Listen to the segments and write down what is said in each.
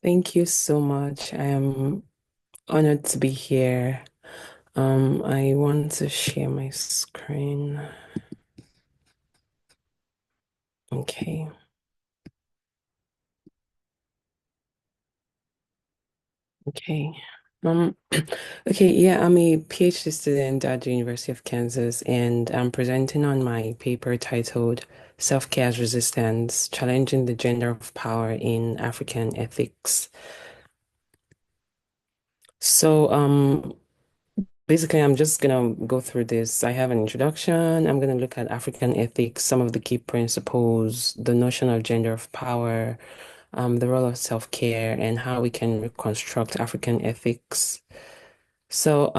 Thank you so much. I am honored to be here. I want to share my screen. Okay. Okay. Um, okay, yeah, I'm a PhD student at the University of Kansas, and I'm presenting on my paper titled Self-Care as Resistance, Challenging the Gender of Power in African Ethics. So, basically, I'm just gonna go through this. I have an introduction. I'm gonna look at African ethics, some of the key principles, the notion of gender of power, the role of self-care, and how we can reconstruct African ethics. So,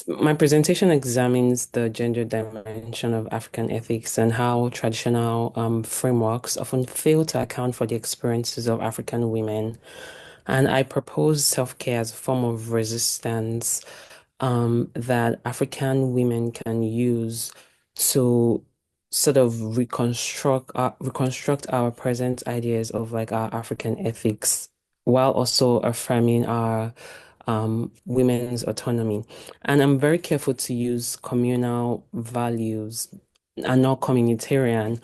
my presentation examines the gender dimension of African ethics and how traditional frameworks often fail to account for the experiences of African women. And I propose self-care as a form of resistance that African women can use to sort of reconstruct our present ideas of like our African ethics while also affirming our women's autonomy. And I'm very careful to use communal values and not communitarian,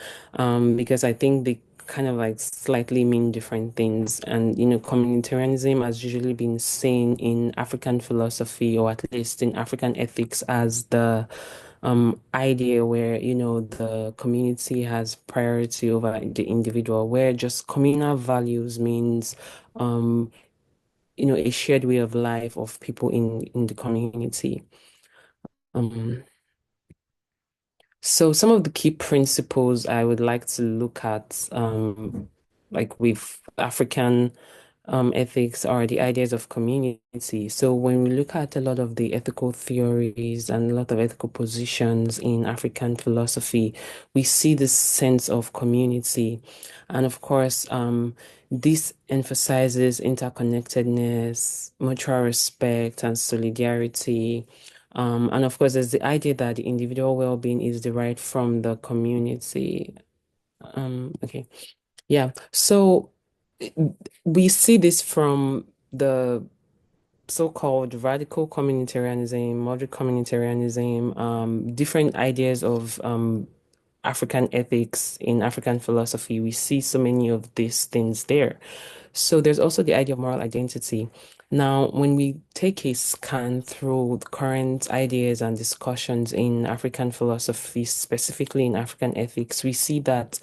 because I think they kind of like slightly mean different things. And, communitarianism has usually been seen in African philosophy, or at least in African ethics, as the idea where, the community has priority over the individual, where just communal values means, um, a shared way of life of people in the community. Um, so some of the key principles I would like to look at, like with African ethics, are the ideas of community. So when we look at a lot of the ethical theories and a lot of ethical positions in African philosophy, we see this sense of community. And of course, this emphasizes interconnectedness, mutual respect, and solidarity. And of course, there's the idea that the individual well-being is derived from the community. Okay. Yeah. So i- we see this from the so-called radical communitarianism, moderate communitarianism, different ideas of African ethics in African philosophy. We see so many of these things there. So there's also the idea of moral identity. Now, when we take a scan through the current ideas and discussions in African philosophy, specifically in African ethics, we see that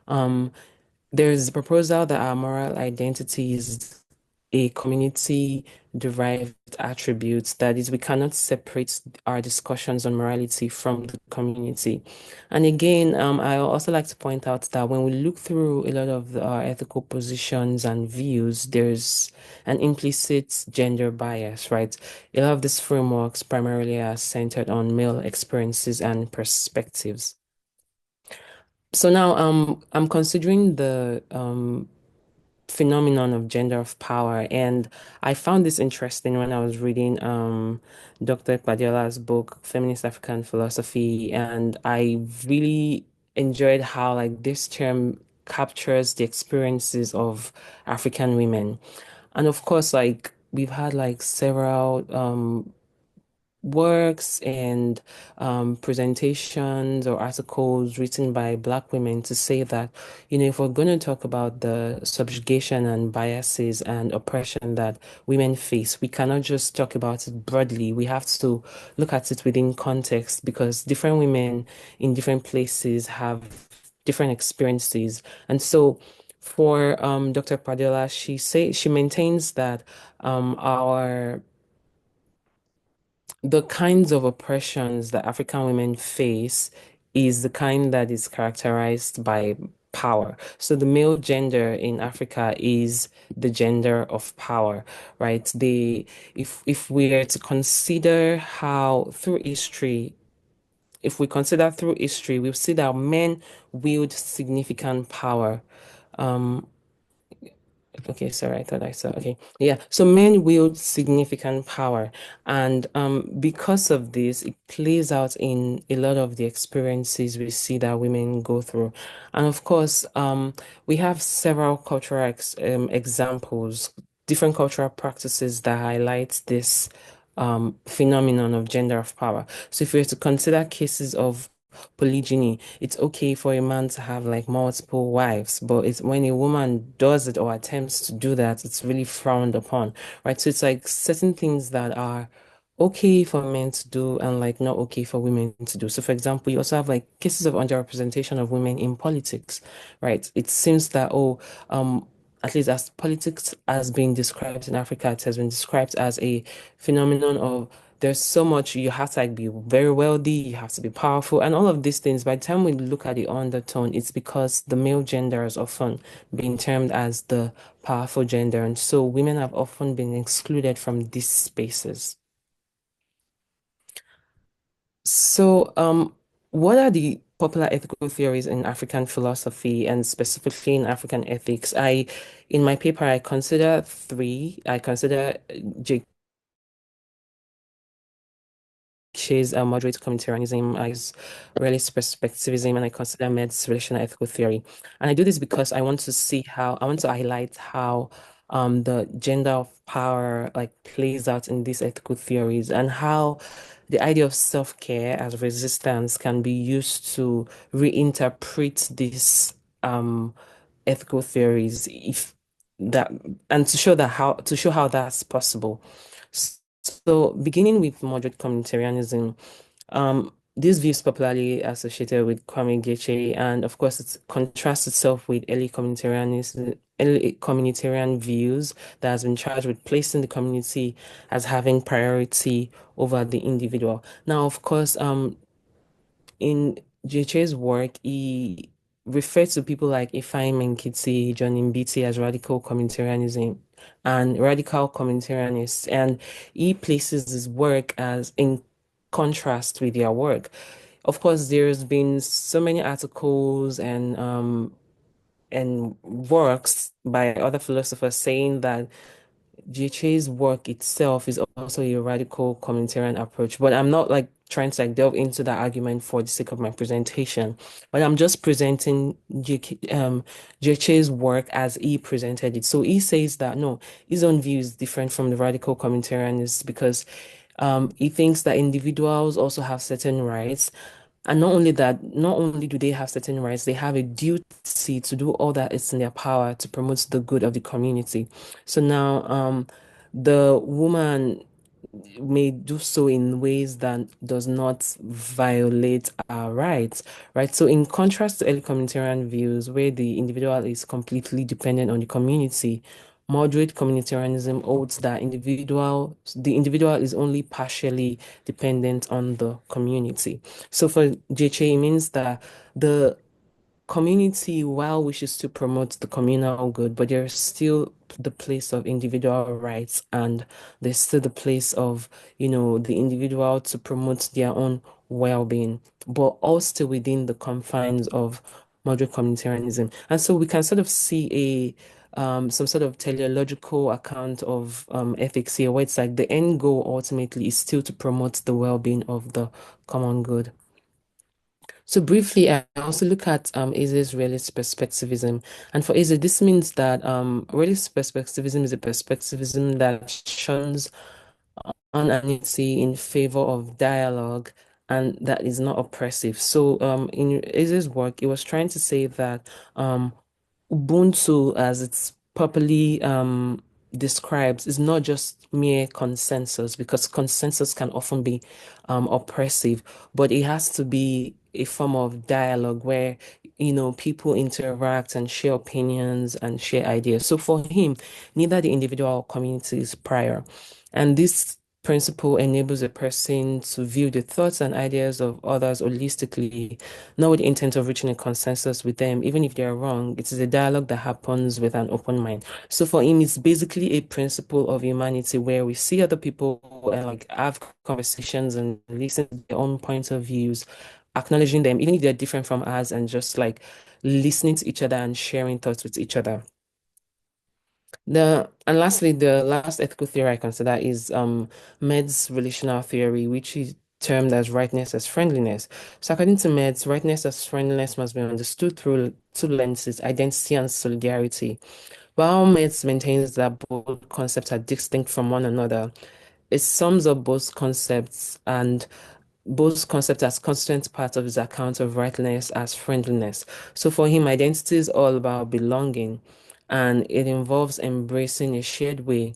um, there's a proposal that our moral identity is a community derived attribute. That is, we cannot separate our discussions on morality from the community. And again, I also like to point out that when we look through a lot of our ethical positions and views, there's an implicit gender bias, right? A lot of these frameworks primarily are centered on male experiences and perspectives. So now, I'm considering the phenomenon of gender of power, and I found this interesting when I was reading Dr. Guardiola's book, Feminist African Philosophy, and I really enjoyed how like this term captures the experiences of African women. And of course, like we've had like several works and presentations or articles written by Black women to say that, if we're going to talk about the subjugation and biases and oppression that women face, we cannot just talk about it broadly. We have to look at it within context because different women in different places have different experiences. And so for Dr. Padilla, she maintains that our the kinds of oppressions that African women face is the kind that is characterized by power. So the male gender in Africa is the gender of power, right? If we are to consider how through history, if we consider through history, we'll see that men wield significant power. Um, Okay, sorry, I thought I saw. Okay, yeah. So men wield significant power, and because of this, it plays out in a lot of the experiences we see that women go through, and of course, we have several cultural examples, different cultural practices that highlight this phenomenon of gender of power. So, if we were to consider cases of polygyny, it's okay for a man to have like multiple wives, but it's when a woman does it or attempts to do that, it's really frowned upon, right? So it's like certain things that are okay for men to do and like not okay for women to do. So for example, you also have like cases of underrepresentation of women in politics, right? It seems that at least as politics has been described in Africa, it has been described as a phenomenon of there's so much you have to like be very wealthy, you have to be powerful, and all of these things. By the time we look at the undertone, it's because the male gender is often being termed as the powerful gender, and so women have often been excluded from these spaces. So, what are the popular ethical theories in African philosophy and specifically in African ethics? In my paper, I consider three. I consider She's a moderate communitarianism as realist perspectivism, and I consider Med's relational ethical theory. And I do this because I want to highlight how the gender of power like plays out in these ethical theories and how the idea of self-care as resistance can be used to reinterpret these ethical theories if that and to show how that's possible. So, beginning with moderate communitarianism, this view is popularly associated with Kwame Gyekye, and of course, it contrasts itself with early communitarian views that has been charged with placing the community as having priority over the individual. Now, of course, in JH's work, he referred to people like Ifeanyi Menkiti, John Mbiti as radical communitarianism and radical communitarianists, and he places his work as in contrast with their work. Of course, there's been so many articles and works by other philosophers saying that GHA's work itself is also a radical communitarian approach, but I'm not like trying to like delve into that argument for the sake of my presentation. But I'm just presenting GHA's work as he presented it. So he says that no, his own view is different from the radical communitarianists because he thinks that individuals also have certain rights. And not only that, not only do they have certain rights, they have a duty to do all that is in their power to promote the good of the community. So now, the woman may do so in ways that does not violate our rights, right? So in contrast to early communitarian views, where the individual is completely dependent on the community, moderate communitarianism holds that the individual is only partially dependent on the community. So for JHA, it means that the community, while wishes to promote the communal good, but there's still the place of individual rights and there's still the place of, the individual to promote their own well-being, but all still within the confines of moderate communitarianism. And so we can sort of see some sort of teleological account of ethics here, where it's like the end goal ultimately is still to promote the well-being of the common good. So briefly, I also look at Aze's realist perspectivism. And for Aze, this means that realist perspectivism is a perspectivism that shuns anonymity in favor of dialogue and that is not oppressive. So in Aze's work, it was trying to say that um, Ubuntu, as it's properly described, is not just mere consensus because consensus can often be oppressive, but it has to be a form of dialogue where, people interact and share opinions and share ideas. So for him, neither the individual or community is prior. And this principle enables a person to view the thoughts and ideas of others holistically, not with the intent of reaching a consensus with them, even if they're wrong. It is a dialogue that happens with an open mind. So for him, it's basically a principle of humanity where we see other people and like have conversations and listen to their own points of views, acknowledging them, even if they're different from us, and just like listening to each other and sharing thoughts with each other. And lastly, the last ethical theory I consider is Med's relational theory, which is termed as rightness as friendliness. So according to Med's, rightness as friendliness must be understood through two lenses, identity and solidarity. While Metz maintains that both concepts are distinct from one another, it sums up both concepts as constant part of his account of rightness as friendliness. So for him, identity is all about belonging, and it involves embracing a shared way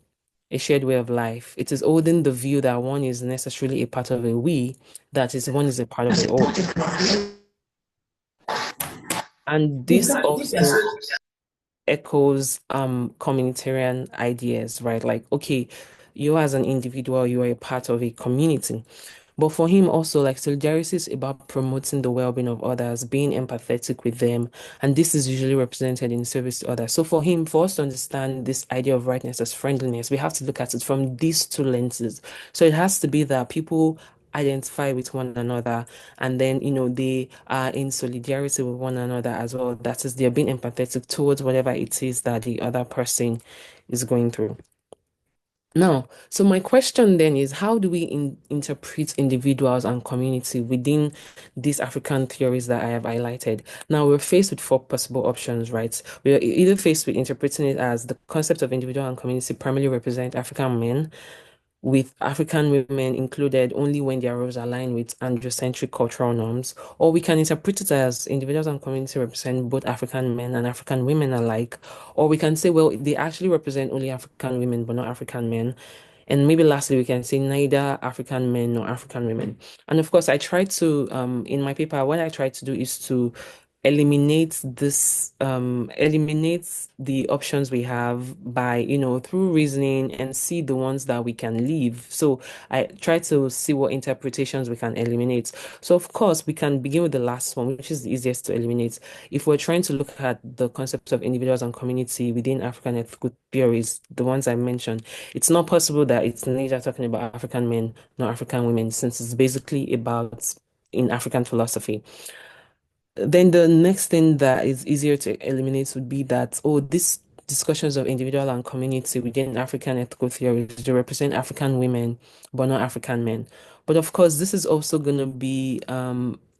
of life. It is holding the view that one is necessarily a part of a we, that is, one is a part of a all. And this also echoes communitarian ideas, right? Like, okay, you as an individual, you are a part of a community. But for him also, like solidarity is about promoting the well-being of others, being empathetic with them, and this is usually represented in service to others. So for him, for us to understand this idea of rightness as friendliness, we have to look at it from these two lenses. So it has to be that people identify with one another, and then they are in solidarity with one another as well. That is, they're being empathetic towards whatever it is that the other person is going through. Now, so my question then is, how do we interpret individuals and community within these African theories that I have highlighted? Now, we're faced with four possible options, right? We're either faced with interpreting it as the concept of individual and community primarily represent African men, with African women included only when their roles align with androcentric cultural norms, or we can interpret it as individuals and community represent both African men and African women alike, or we can say, well, they actually represent only African women but not African men. And maybe lastly, we can say neither African men nor African women. And of course, I try to, in my paper, what I try to do is to eliminate the options we have by, through reasoning and see the ones that we can leave. So I try to see what interpretations we can eliminate. So of course, we can begin with the last one, which is the easiest to eliminate. If we're trying to look at the concepts of individuals and community within African ethical theories, the ones I mentioned, it's not possible that it's neither talking about African men nor African women, since it's basically about in African philosophy. Then the next thing that is easier to eliminate would be that, oh, these discussions of individual and community within African ethical theories, they represent African women, but not African men. But of course, this is also going to be,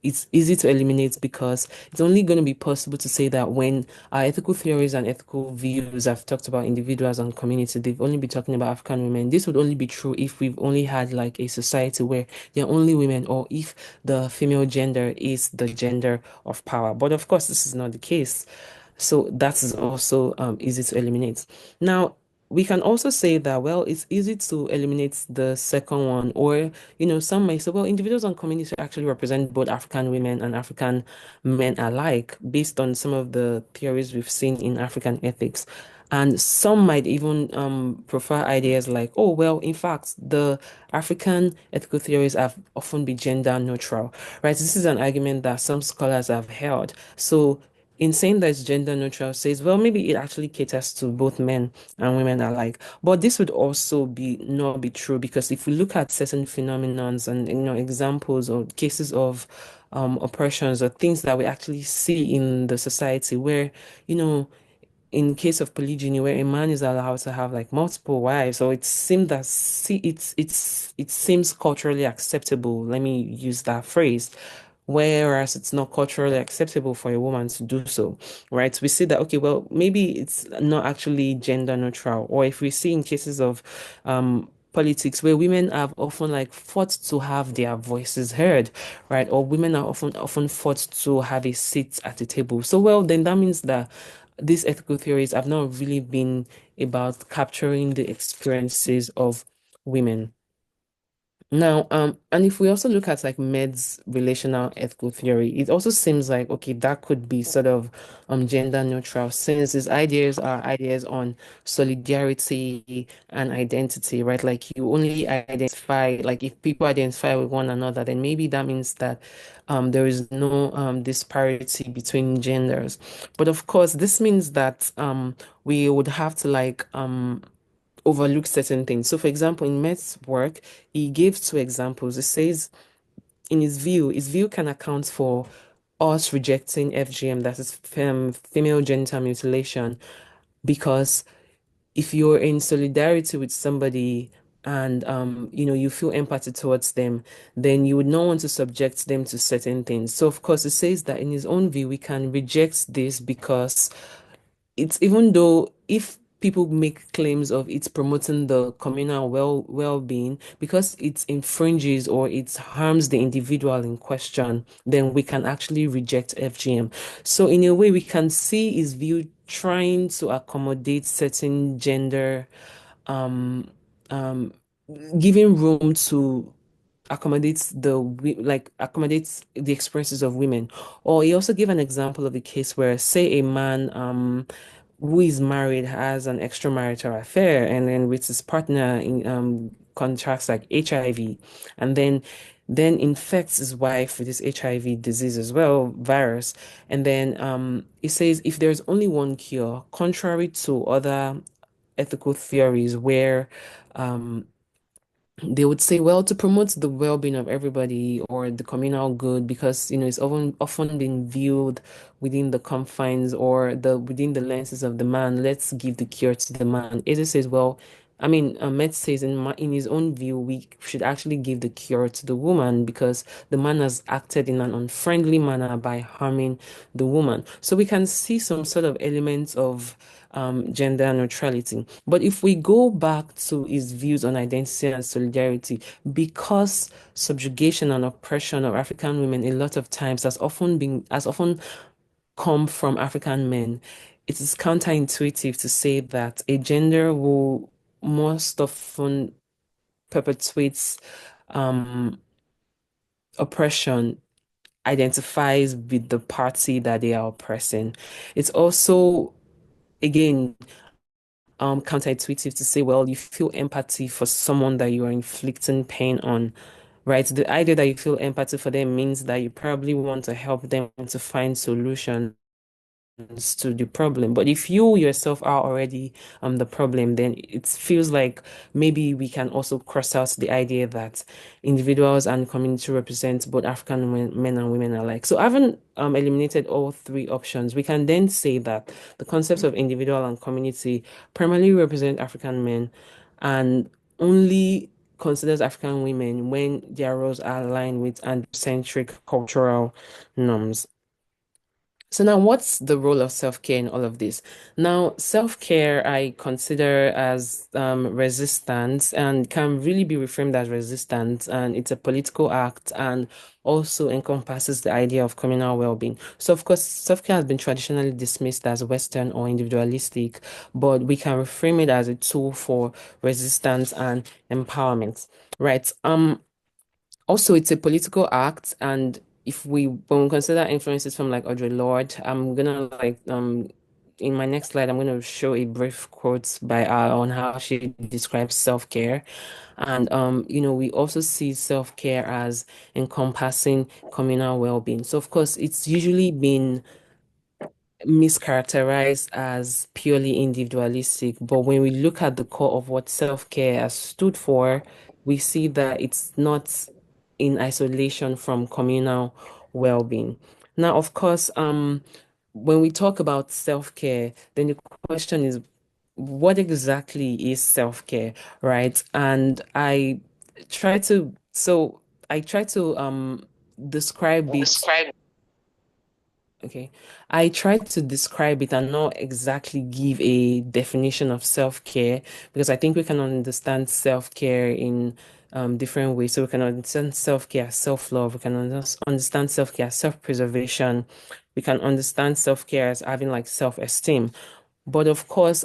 it's easy to eliminate because it's only going to be possible to say that when our ethical theories and ethical views have talked about individuals and community, they've only been talking about African women. This would only be true if we've only had like a society where there are only women, or if the female gender is the gender of power. But of course, this is not the case. So that is also easy to eliminate. Now, we can also say that, well, it's easy to eliminate the second one, or, some may say, well, individuals and communities actually represent both African women and African men alike, based on some of the theories we've seen in African ethics. And some might even prefer ideas like, oh, well, in fact, the African ethical theories have often been gender neutral, right? This is an argument that some scholars have held. So, in saying that it's gender neutral, says, well, maybe it actually caters to both men and women alike. But this would also be not be true, because if we look at certain phenomenons and examples or cases of oppressions or things that we actually see in the society where, you know, in case of polygyny, where a man is allowed to have like multiple wives, or it seems that it seems culturally acceptable. Let me use that phrase. Whereas it's not culturally acceptable for a woman to do so, right? We see that, okay, well, maybe it's not actually gender neutral. Or if we see in cases of politics where women have often like fought to have their voices heard, right? Or women are often fought to have a seat at the table. So, well, then that means that these ethical theories have not really been about capturing the experiences of women. Now, and if we also look at like Med's relational ethical theory, it also seems like, okay, that could be sort of gender neutral, since his ideas are ideas on solidarity and identity, right? Like you only identify, like if people identify with one another, then maybe that means that there is no disparity between genders. But of course, this means that we would have to like overlook certain things. So, for example, in Met's work, he gave two examples. It says, in his view can account for us rejecting FGM, that is female genital mutilation, because if you're in solidarity with somebody and you feel empathy towards them, then you would not want to subject them to certain things. So of course it says that in his own view we can reject this because it's even though if people make claims of it's promoting the communal well-being, because it infringes or it harms the individual in question, then we can actually reject FGM. So in a way we can see his view trying to accommodate certain gender, um um giving room to accommodates accommodates the experiences of women. Or he also gave an example of a case where, say, a man who is married has an extramarital affair and then with his partner in contracts like HIV and then infects his wife with this HIV disease as well, virus. And then it says if there's only one cure, contrary to other ethical theories where um they would say, well, to promote the well-being of everybody or the communal good, because it's often been viewed within the confines or the within the lenses of the man. Let's give the cure to the man. Eze says, well, I mean, Met says in his own view, we should actually give the cure to the woman because the man has acted in an unfriendly manner by harming the woman. So we can see some sort of elements of gender neutrality. But if we go back to his views on identity and solidarity, because subjugation and oppression of African women a lot of times has often come from African men, it is counterintuitive to say that a gender who most often perpetuates um, oppression identifies with the party that they are oppressing. It's also, again, counterintuitive to say, well, you feel empathy for someone that you are inflicting pain on, right? The idea that you feel empathy for them means that you probably want to help them to find solutions to the problem. But if you yourself are already the problem, then it feels like maybe we can also cross out the idea that individuals and community represent both African men and women alike. So having eliminated all three options, we can then say that the concepts of individual and community primarily represent African men and only considers African women when their roles are aligned with androcentric cultural norms. So now what's the role of self-care in all of this? Now, self-care I consider as resistance and can really be reframed as resistance, and it's a political act and also encompasses the idea of communal well-being. So of course, self-care has been traditionally dismissed as Western or individualistic, but we can reframe it as a tool for resistance and empowerment. Right. Also, it's a political act, and if we when we consider influences from like Audre Lorde, I'm gonna in my next slide, I'm gonna show a brief quote by her on how she describes self-care. And we also see self-care as encompassing communal well-being. So of course, it's usually been mischaracterized as purely individualistic. But when we look at the core of what self-care has stood for, we see that it's not in isolation from communal well-being. Now, of course, when we talk about self-care, then the question is, what exactly is self-care, right? And I try to describe it. Okay. I tried to describe it and not exactly give a definition of self-care because I think we can understand self-care in different ways. So we can understand self-care as self-love. We can understand self-care as self-preservation. We can understand self-care as having like self-esteem. But of course,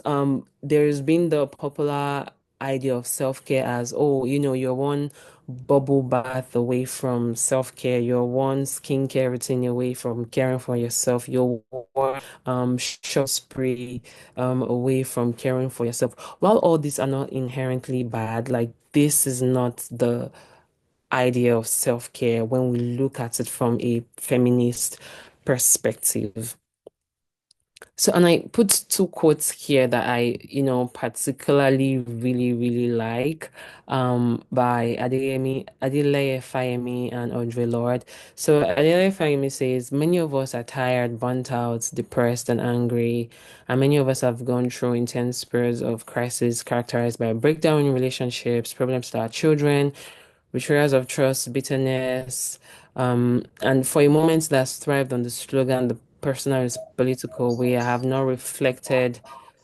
there's been the popular idea of self-care as, oh, you're one bubble bath away from self-care, you're one skincare routine away from caring for yourself, you're one short spray away from caring for yourself. While all these are not inherently bad, like this is not the idea of self-care when we look at it from a feminist perspective. So, and I put two quotes here that particularly really like, by Adeleye Fayemi and Audre Lorde. So, Adeleye Fayemi says, many of us are tired, burnt out, depressed, and angry, and many of us have gone through intense periods of crisis characterized by breakdown in relationships, problems with our children, betrayals of trust, bitterness, and for a moment that's thrived on the slogan, the personal is political, we have not reflected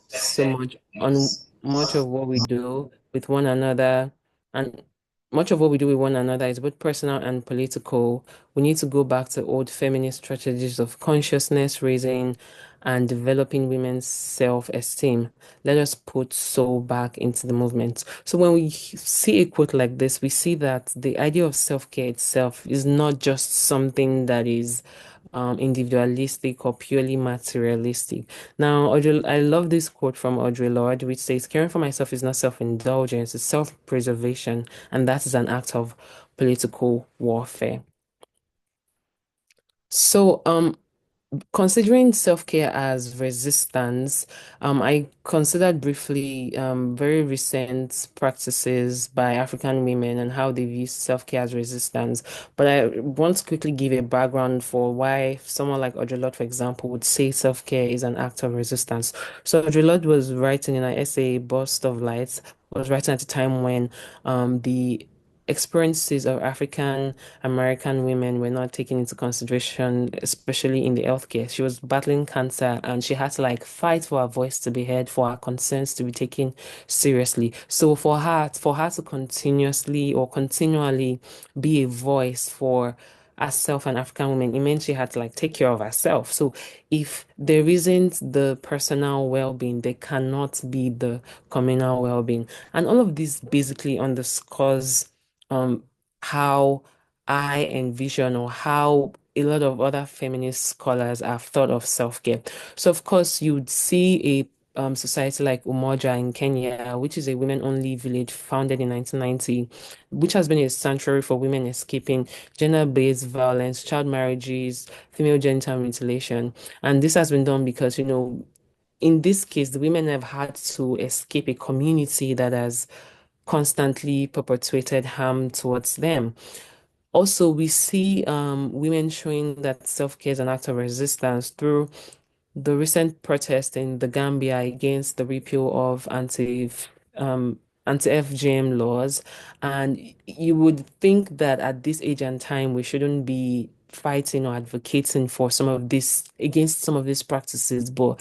so much on much of what we do with one another, and much of what we do with one another is both personal and political. We need to go back to old feminist strategies of consciousness raising and developing women's self-esteem. Let us put soul back into the movement. So when we see a quote like this, we see that the idea of self-care itself is not just something that is individualistic or purely materialistic. Now, I love this quote from Audre Lorde, which says, caring for myself is not self-indulgence, it's self-preservation, and that is an act of political warfare. So, considering self-care as resistance, I considered briefly very recent practices by African women and how they've used self-care as resistance. But I want to quickly give a background for why someone like Audre Lorde, for example, would say self-care is an act of resistance. So Audre Lorde was writing in an essay, Burst of Light, was writing at a time when the experiences of African American women were not taken into consideration, especially in the healthcare. She was battling cancer and she had to like fight for her voice to be heard, for her concerns to be taken seriously. So for her to continuously or continually be a voice for herself and African women, it meant she had to like take care of herself. So if there isn't the personal well-being, there cannot be the communal well-being. And all of this basically underscores um how I envision or how a lot of other feminist scholars have thought of self-care. So of course you'd see a society like Umoja in Kenya, which is a women-only village founded in 1990, which has been a sanctuary for women escaping gender-based violence, child marriages, female genital mutilation. And this has been done because, in this case, the women have had to escape a community that has constantly perpetuated harm towards them. Also, we see women showing that self-care is an act of resistance through the recent protest in the Gambia against the repeal of um, anti-FGM laws. And you would think that at this age and time, we shouldn't be fighting or advocating for some of this against some of these practices, but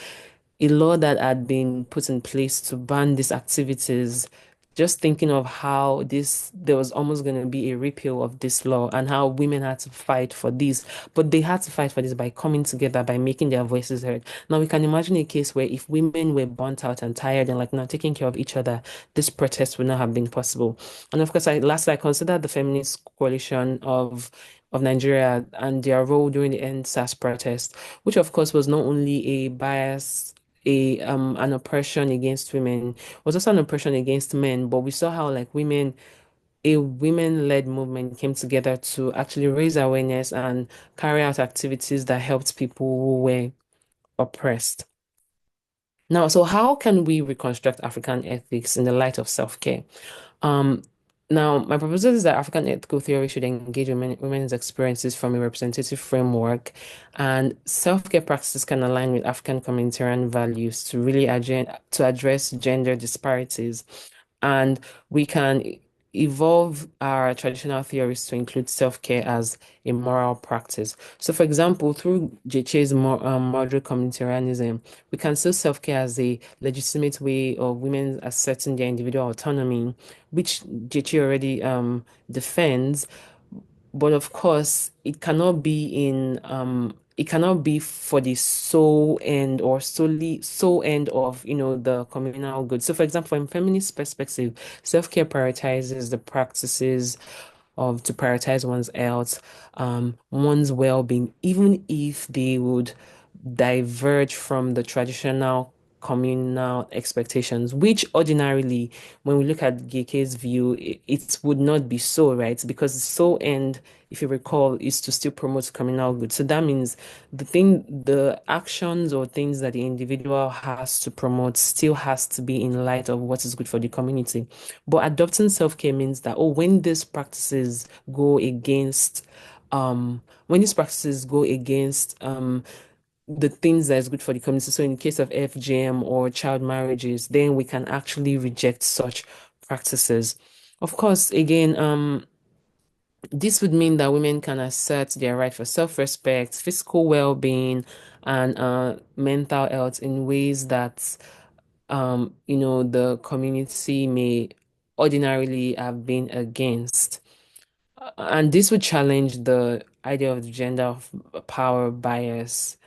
a law that had been put in place to ban these activities, just thinking of how there was almost going to be a repeal of this law and how women had to fight for this, but they had to fight for this by coming together, by making their voices heard. Now we can imagine a case where if women were burnt out and tired and like not taking care of each other, this protest would not have been possible. And of course, I considered the feminist coalition of Nigeria and their role during the End SARS protest, which of course was not only a bias, an oppression against women, was also an oppression against men. But we saw how like a women-led movement came together to actually raise awareness and carry out activities that helped people who were oppressed. Now, so how can we reconstruct African ethics in the light of self-care? Um, Now, my proposal is that African ethical theory should engage women's experiences from a representative framework, and self-care practices can align with African communitarian values to really to address gender disparities. And we can evolve our traditional theories to include self-care as a moral practice. So, for example, through JH's moderate communitarianism, we can see self-care as a legitimate way of women asserting their individual autonomy, which JH already defends. But of course, it cannot be for the sole end or solely sole end of, the communal good. So for example, from a feminist perspective, self-care prioritizes the practices of to prioritize one's health, one's well-being, even if they would diverge from the traditional communal expectations, which ordinarily, when we look at GK's view, it would not be so, right? Because the sole end if you recall, is to still promote communal good. So that means the actions or things that the individual has to promote still has to be in light of what is good for the community. But adopting self-care means that, oh, go against, when these practices go against, the things that is good for the community. So in case of FGM or child marriages, then we can actually reject such practices. Of course, again, this would mean that women can assert their right for self-respect, physical well-being, and mental health in ways that the community may ordinarily have been against. And this would challenge the idea of the gender of power bias.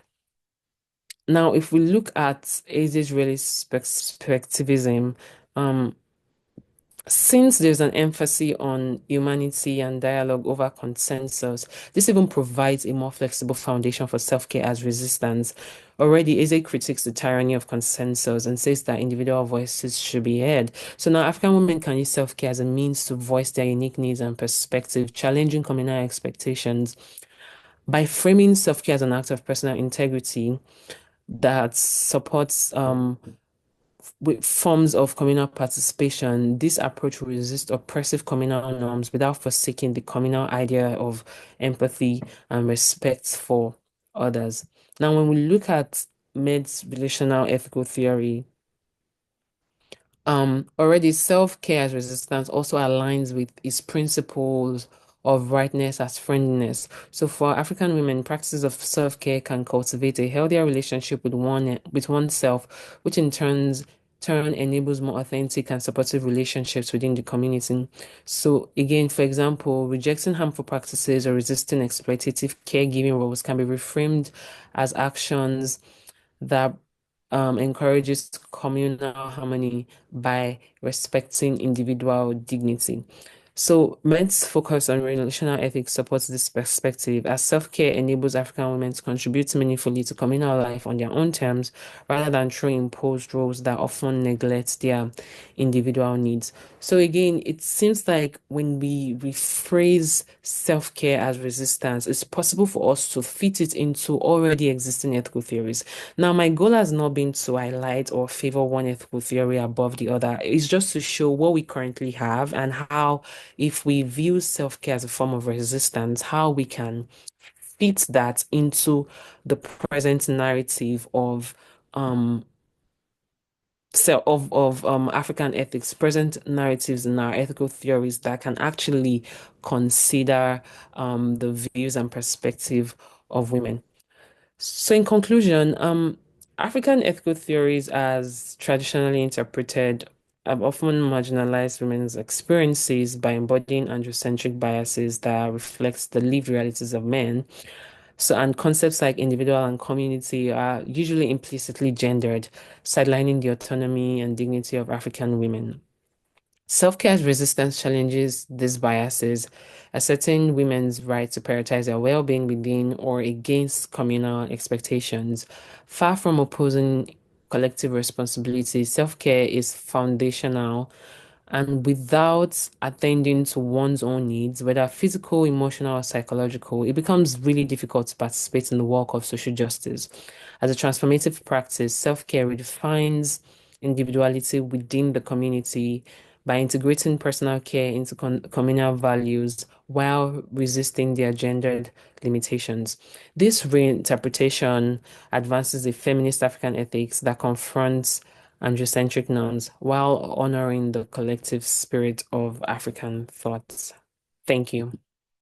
Now, if we look at age-related perspectivism, um, since there's an emphasis on humanity and dialogue over consensus, this even provides a more flexible foundation for self-care as resistance. Already, Eze critiques the tyranny of consensus and says that individual voices should be heard. So now African women can use self-care as a means to voice their unique needs and perspective, challenging communal expectations. By framing self-care as an act of personal integrity that supports with forms of communal participation, this approach will resist oppressive communal norms without forsaking the communal idea of empathy and respect for others. Now, when we look at Med's relational ethical theory, already self-care as resistance also aligns with its principles of rightness as friendliness. So for African women, practices of self-care can cultivate a healthier relationship with oneself, which in turn enables more authentic and supportive relationships within the community. So again, for example, rejecting harmful practices or resisting exploitative caregiving roles can be reframed as actions that encourages communal harmony by respecting individual dignity. So, Men's focus on relational ethics supports this perspective as self-care enables African women to contribute meaningfully to communal life on their own terms rather than through imposed roles that often neglect their individual needs. So, again, it seems like when we rephrase self-care as resistance, it's possible for us to fit it into already existing ethical theories. Now, my goal has not been to highlight or favor one ethical theory above the other. It's just to show what we currently have and how, if we view self-care as a form of resistance, how we can fit that into the present narrative of African ethics, present narratives in our ethical theories that can actually consider the views and perspective of women. So, in conclusion, African ethical theories, as traditionally interpreted, have often marginalized women's experiences by embodying androcentric biases that reflect the lived realities of men. So, and concepts like individual and community are usually implicitly gendered, sidelining the autonomy and dignity of African women. Self-care resistance challenges these biases, asserting women's right to prioritize their well-being within or against communal expectations. Far from opposing collective responsibility, self-care is foundational, and without attending to one's own needs, whether physical, emotional, or psychological, it becomes really difficult to participate in the work of social justice. As a transformative practice, self-care redefines individuality within the community by integrating personal care into communal values while resisting their gendered limitations. This reinterpretation advances a feminist African ethics that confronts androcentric norms while honoring the collective spirit of African thoughts. Thank you.